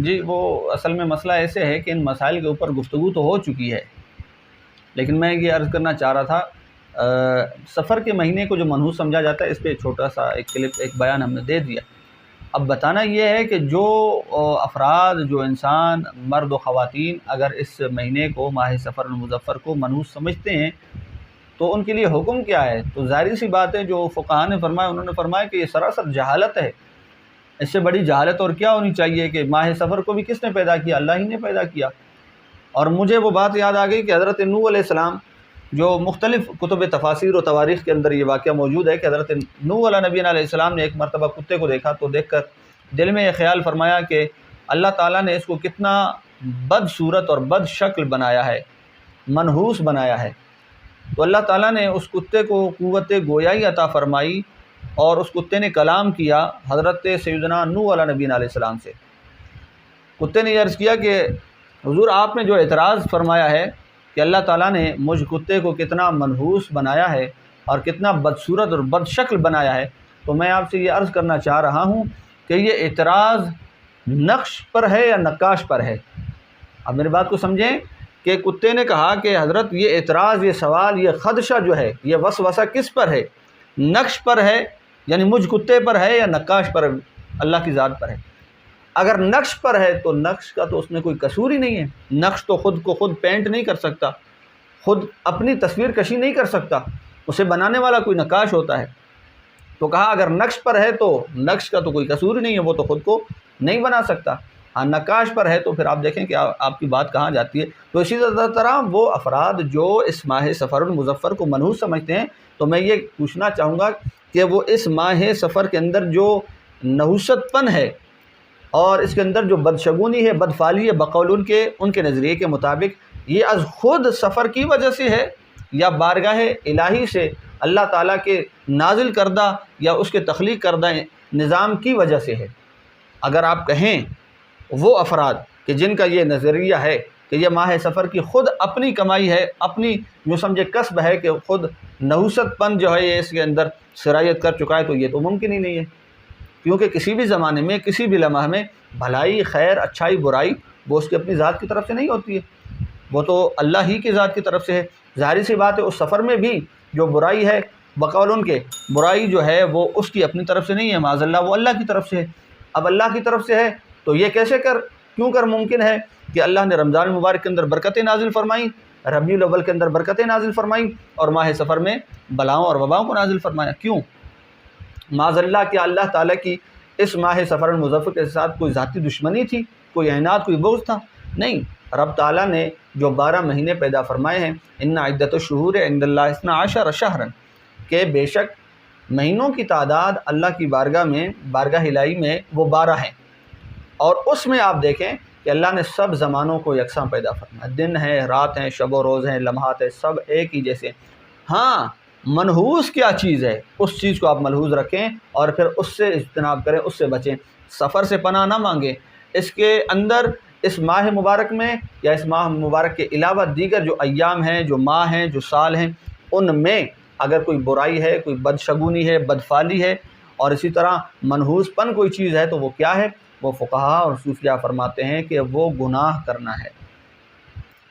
جی وہ اصل میں مسئلہ ایسے ہے کہ ان مسائل کے اوپر گفتگو تو ہو چکی ہے، لیکن میں یہ عرض کرنا چاہ رہا تھا سفر کے مہینے کو جو منحوس سمجھا جاتا ہے، اس پہ چھوٹا سا ایک کلپ، ایک بیان ہم نے دے دیا۔ اب بتانا یہ ہے کہ جو افراد، جو انسان، مرد و خواتین اگر اس مہینے کو، ماہ سفر المظفر کو منحوس سمجھتے ہیں تو ان کے لیے حکم کیا ہے؟ تو ظاہر سی بات ہے، جو فقہاء نے فرمایا، انہوں نے فرمایا کہ یہ سراسر جہالت ہے۔ اس سے بڑی جہالت اور کیا ہونی چاہیے کہ ماہ سفر کو بھی کس نے پیدا کیا؟ اللہ ہی نے پیدا کیا۔ اور مجھے وہ بات یاد آ گئی کہ حضرت نوح علیہ السلام، جو مختلف کتب تفاسیر و تواریخ کے اندر یہ واقعہ موجود ہے کہ حضرت نوح علیہ نبی علیہ السلام نے ایک مرتبہ کتے کو دیکھا، تو دیکھ کر دل میں یہ خیال فرمایا کہ اللہ تعالیٰ نے اس کو کتنا بد صورت اور بد شکل بنایا ہے، منحوس بنایا ہے۔ تو اللہ تعالیٰ نے اس کتے کو قوت گویائی عطا فرمائی اور اس کتے نے کلام کیا حضرت سیدنا نوح علیہ نبی علیہ السلام سے۔ کتے نے یہ عرض کیا کہ حضور، آپ نے جو اعتراض فرمایا ہے کہ اللہ تعالیٰ نے مجھ کتے کو کتنا منحوس بنایا ہے اور کتنا بدصورت اور بد شکل بنایا ہے، تو میں آپ سے یہ عرض کرنا چاہ رہا ہوں کہ یہ اعتراض نقش پر ہے یا نقاش پر ہے؟ اب میری بات کو سمجھیں کہ کتے نے کہا کہ حضرت یہ اعتراض، یہ سوال، یہ خدشہ جو ہے، یہ وسوسہ کس پر ہے؟ نقش پر ہے یعنی مجھ کتے پر ہے، یا نقاش پر، اللہ کی ذات پر ہے؟ اگر نقش پر ہے تو نقش کا تو اس میں کوئی قصور ہی نہیں ہے۔ نقش تو خود کو خود پینٹ نہیں کر سکتا، خود اپنی تصویر کشی نہیں کر سکتا، اسے بنانے والا کوئی نقاش ہوتا ہے۔ تو کہا اگر نقش پر ہے تو نقش کا تو کوئی قصور ہی نہیں ہے، وہ تو خود کو نہیں بنا سکتا۔ ہاں نقاش پر ہے تو پھر آپ دیکھیں کہ آپ کی بات کہاں جاتی ہے۔ تو اسی طرح وہ افراد جو اس ماہ سفر المظفر کو منحوس سمجھتے ہیں، تو میں یہ پوچھنا چاہوں گا کہ وہ اس ماہ سفر کے اندر جو نحوست پن ہے اور اس کے اندر جو بدشگونی ہے، بدفعلی ہے، بقول ان کے نظریے کے مطابق یہ از خود سفر کی وجہ سے ہے یا بارگاہ الہی سے اللہ تعالیٰ کے نازل کردہ یا اس کے تخلیق کردہ نظام کی وجہ سے ہے؟ اگر آپ کہیں وہ افراد کہ جن کا یہ نظریہ ہے کہ یہ ماہ سفر کی خود اپنی کمائی ہے، اپنی جو سمجھے کسب ہے کہ خود نحوست پن جو ہے یہ اس کے اندر سرایت کر چکا ہے، تو یہ تو ممکن ہی نہیں ہے، کیونکہ کسی بھی زمانے میں، کسی بھی لمحہ میں بھلائی، خیر، اچھائی، برائی وہ اس کی اپنی ذات کی طرف سے نہیں ہوتی ہے، وہ تو اللہ ہی کی ذات کی طرف سے ہے۔ ظاہر سی بات ہے اس سفر میں بھی جو برائی ہے، بقول ان کے برائی جو ہے وہ اس کی اپنی طرف سے نہیں ہے، معاذ اللہ وہ اللہ کی طرف سے ہے۔ اب اللہ کی طرف سے ہے تو یہ کیوں کر ممکن ہے کہ اللہ نے رمضان المبارک کے اندر برکتیں نازل فرمائیں، ربیع الاول کے اندر برکتیں نازل فرمائیں، اور ماہ سفر میں بلاؤں اور وباؤں کو نازل فرمایا؟ کیوں؟ معاذ اللہ کہ اللہ تعالیٰ کی اس ماہ سفر المظفر کے ساتھ کوئی ذاتی دشمنی تھی، کوئی عناد، کوئی بغض تھا؟ نہیں، رب تعالیٰ نے جو 12 مہینے پیدا فرمائے ہیں، ان عدت الشہور عند اللہ 12 شہرا، کہ بے شک مہینوں کی تعداد اللہ کی بارگاہ میں، بارگاہ الہی میں وہ 12 ہیں، اور اس میں آپ دیکھیں کہ اللہ نے سب زمانوں کو یکساں پیدا فرمایا، دن ہیں، رات ہیں، شب و روز ہیں، لمحات ہیں، سب ایک ہی جیسے۔ ہاں منحوس کیا چیز ہے، اس چیز کو آپ ملحوظ رکھیں اور پھر اس سے اجتناب کریں، اس سے بچیں، سفر سے پناہ نہ مانگیں۔ اس کے اندر، اس ماہ مبارک میں یا اس ماہ مبارک کے علاوہ دیگر جو ایام ہیں، جو ماہ ہیں، جو سال ہیں، ان میں اگر کوئی برائی ہے، کوئی بدشگونی ہے، بدفعلی ہے، اور اسی طرح منحوس پن کوئی چیز ہے، تو وہ کیا ہے؟ وہ فقہاء اور صوفیاء فرماتے ہیں کہ وہ گناہ کرنا ہے،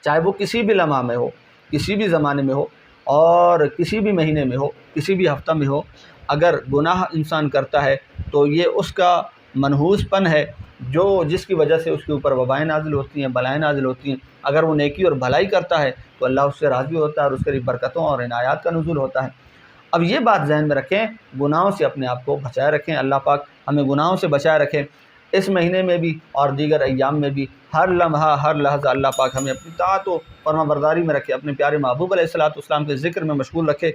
چاہے وہ کسی بھی لمحہ میں ہو، کسی بھی زمانے میں ہو، اور کسی بھی مہینے میں ہو، کسی بھی ہفتہ میں ہو۔ اگر گناہ انسان کرتا ہے تو یہ اس کا منحوس پن ہے، جس کی وجہ سے اس کے اوپر وبائیں نازل ہوتی ہیں، بلائیں نازل ہوتی ہیں۔ اگر وہ نیکی اور بھلائی کرتا ہے تو اللہ اس سے راضی ہوتا ہے اور اس کے لیے برکتوں اور عنایات کا نزول ہوتا ہے۔ اب یہ بات ذہن میں رکھیں، گناہوں سے اپنے آپ کو بچائے رکھیں، اللہ پاک ہمیں گناہوں سے بچائے رکھیں، اس مہینے میں بھی اور دیگر ایام میں بھی، ہر لمحہ، ہر لحظہ اللہ پاک ہمیں اپنی طاعت و فرما برداری میں رکھے، اپنے پیارے محبوب علیہ الصلوۃ والسلام کے ذکر میں مشغول رکھے۔